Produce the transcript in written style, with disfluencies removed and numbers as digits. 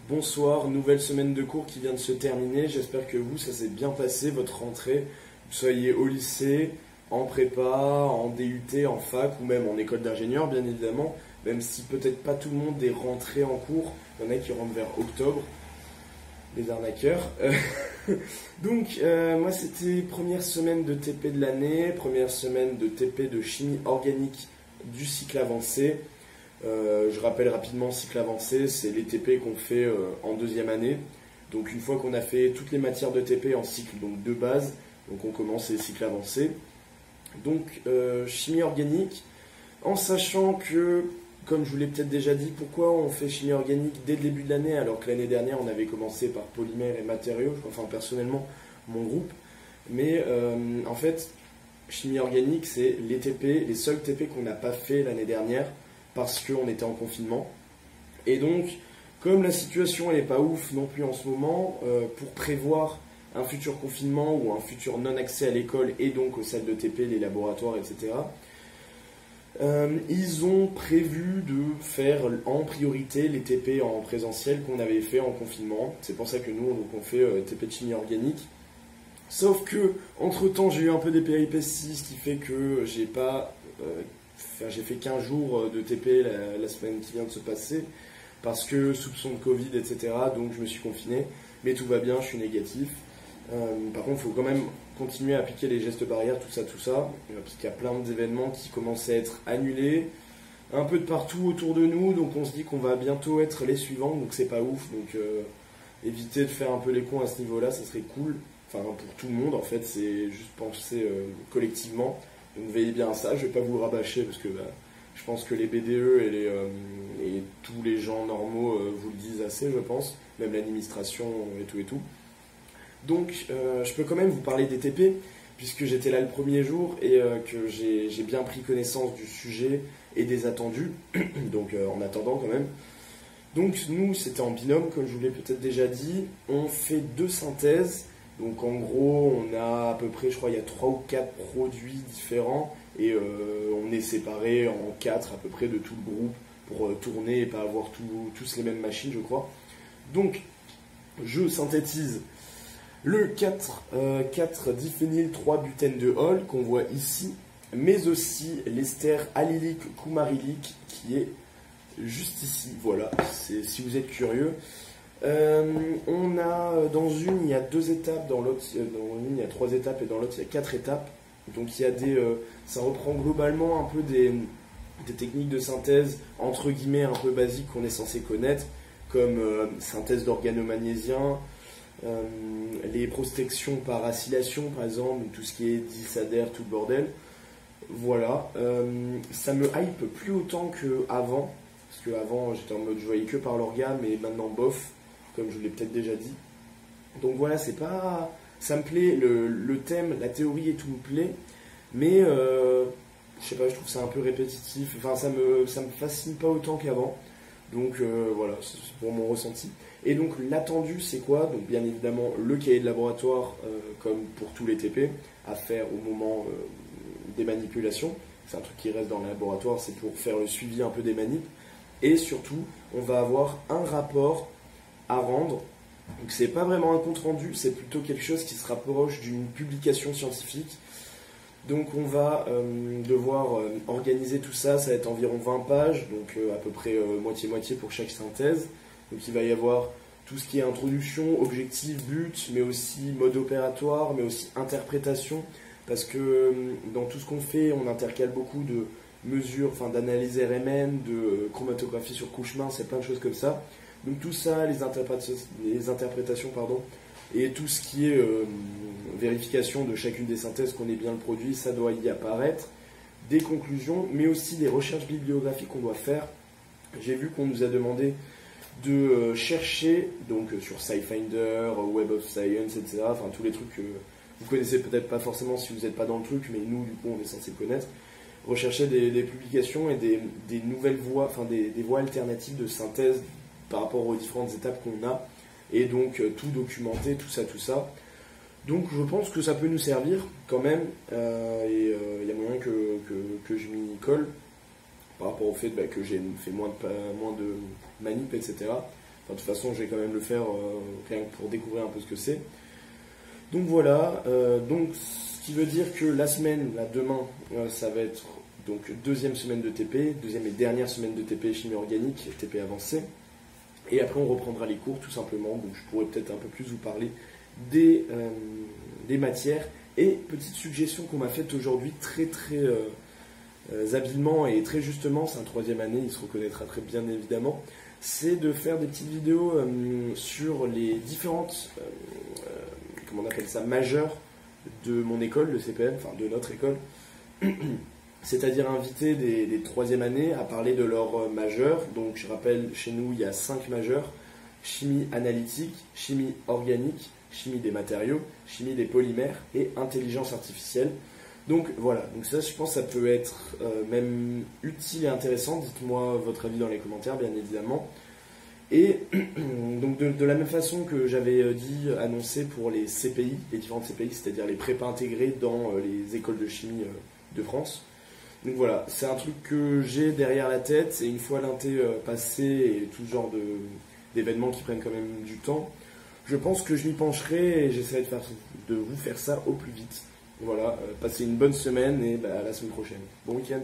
Bonsoir, nouvelle semaine de cours qui vient de se terminer. J'espère que vous, ça s'est bien passé, votre rentrée. Vous soyez au lycée, en prépa, en DUT, en fac ou même en école d'ingénieur, bien évidemment. Même si peut-être pas tout le monde est rentré en cours. Il y en a qui rentrent vers octobre. Les arnaqueurs. Moi, c'était première semaine de TP de l'année, première semaine de TP de chimie organique du cycle avancé. Je rappelle rapidement, cycle avancé, c'est les TP qu'on fait en deuxième année. Donc une fois qu'on a fait toutes les matières de TP en cycle donc de base, donc on commence les cycles avancés. Donc chimie organique, en sachant que, comme je vous l'ai peut-être déjà dit, pourquoi on fait chimie organique dès le début de l'année alors que l'année dernière on avait commencé par polymères et matériaux, enfin personnellement mon groupe. Mais en fait, chimie organique c'est les TP, les seuls TP qu'on n'a pas fait l'année dernière, parce qu'on était en confinement. Et donc, comme la situation elle n'est pas ouf non plus en ce moment, pour prévoir un futur confinement ou un futur non-accès à l'école et donc aux salles de TP, les laboratoires, etc., ils ont prévu de faire en priorité les TP en présentiel qu'on avait fait en confinement. C'est pour ça que nous, on fait TP de chimie organique. Sauf que, entre-temps, j'ai eu un peu des péripéties, ce qui fait que j'ai pas... j'ai fait 15 jours de TP la semaine qui vient de se passer parce que soupçon de Covid, etc. Donc je me suis confiné, mais tout va bien, je suis négatif. Par contre, il faut quand même continuer à appliquer les gestes barrières, tout ça, parce qu'il y a plein d'événements qui commencent à être annulés, un peu de partout autour de nous, donc on se dit qu'on va bientôt être les suivants, donc c'est pas ouf. Donc éviter de faire un peu les cons à ce niveau-là, ça serait cool. Enfin, pour tout le monde, en fait, c'est juste penser collectivement. Donc veillez bien à ça, je vais pas vous rabâcher parce que je pense que les BDE et tous les gens normaux vous le disent assez, je pense, même l'administration et tout. Donc je peux quand même vous parler des TP, puisque j'étais là le premier jour et que j'ai bien pris connaissance du sujet et des attendus, donc en attendant quand même. Donc nous, c'était en binôme, comme je vous l'ai peut-être déjà dit, on fait 2 synthèses. Donc en gros, on a à peu près, je crois, il y a 3 ou 4 produits différents et on est séparés en 4 à peu près de tout le groupe pour tourner et pas avoir tous les mêmes machines, je crois. Donc, je synthétise le 4-diphényl 3-butène de Hall qu'on voit ici, mais aussi l'ester allylique coumarylique qui est juste ici. Voilà, si vous êtes curieux. On a dans une il y a 2 étapes, dans l'autre dans une il y a 3 étapes et dans l'autre il y a 4 étapes. Donc il y a ça reprend globalement un peu des techniques de synthèse entre guillemets un peu basiques qu'on est censé connaître, comme synthèse d'organomagnésiens, les prospections par acylation par exemple, tout ce qui est disadère, tout le bordel. Voilà, ça me hype plus autant qu'avant, parce qu'avant j'étais en mode je voyais que par l'orga, mais maintenant bof, comme je vous l'ai peut-être déjà dit. Donc voilà, c'est pas... Ça me plaît, le thème, la théorie et tout me plaît, mais je sais pas, je trouve ça un peu répétitif, enfin ça me fascine pas autant qu'avant. Donc voilà, c'est pour mon ressenti. Et donc l'attendu c'est quoi? Donc bien évidemment le cahier de laboratoire, comme pour tous les TP, à faire au moment des manipulations. C'est un truc qui reste dans le laboratoire, c'est pour faire le suivi un peu des manips. Et surtout, on va avoir un rapport à rendre. Donc c'est pas vraiment un compte rendu, c'est plutôt quelque chose qui se rapproche d'une publication scientifique. Donc on va devoir organiser tout ça, ça va être environ 20 pages, donc à peu près moitié-moitié pour chaque synthèse. Donc il va y avoir tout ce qui est introduction, objectif, but, mais aussi mode opératoire, mais aussi interprétation, parce que dans tout ce qu'on fait, on intercale beaucoup de mesures, enfin d'analyse RMN, de chromatographie sur couche mince, c'est plein de choses comme ça. Donc tout ça, les interprétations, et tout ce qui est vérification de chacune des synthèses qu'on ait bien le produit, ça doit y apparaître. Des conclusions, mais aussi des recherches bibliographiques qu'on doit faire. J'ai vu qu'on nous a demandé de chercher, donc sur SciFinder, Web of Science, etc. Enfin tous les trucs que vous connaissez peut-être pas forcément si vous n'êtes pas dans le truc, mais nous du coup on est censé connaître. Rechercher des publications et des nouvelles voies, enfin des voies alternatives de synthèse par rapport aux différentes étapes qu'on a, et donc tout documenter, tout ça. Donc je pense que ça peut nous servir quand même, et il y a moyen que je m'y colle, par rapport au fait que j'ai fait moins de manip, etc. Enfin, de toute façon, je vais quand même le faire rien que pour découvrir un peu ce que c'est. Donc voilà, donc ce qui veut dire que la semaine, là, demain, ça va être donc deuxième semaine de TP, deuxième et dernière semaine de TP chimie organique, TP avancé. Et après, on reprendra les cours tout simplement. Donc je pourrais peut-être un peu plus vous parler des matières. Et petite suggestion qu'on m'a faite aujourd'hui très habilement et très justement, c'est un troisième année, il se reconnaîtra très bien évidemment, c'est de faire des petites vidéos sur les différentes, comment on appelle ça, majeures de mon école, le CPM, enfin de notre école, c'est-à-dire inviter des troisième années à parler de leurs majeurs. Donc je rappelle, chez nous il y a 5 majeurs: chimie analytique, chimie organique, chimie des matériaux, chimie des polymères et intelligence artificielle. Donc voilà, donc ça je pense que ça peut être même utile et intéressant. Dites-moi votre avis dans les commentaires bien évidemment. Et donc de la même façon que j'avais annoncé pour les CPI, les différentes CPI, c'est-à-dire les prépas intégrés dans les écoles de chimie de France. Donc voilà, c'est un truc que j'ai derrière la tête, et une fois l'inté passé et tout ce genre d'événements qui prennent quand même du temps, je pense que je m'y pencherai et j'essaierai de vous faire ça au plus vite. Voilà, passez une bonne semaine et à la semaine prochaine. Bon week-end.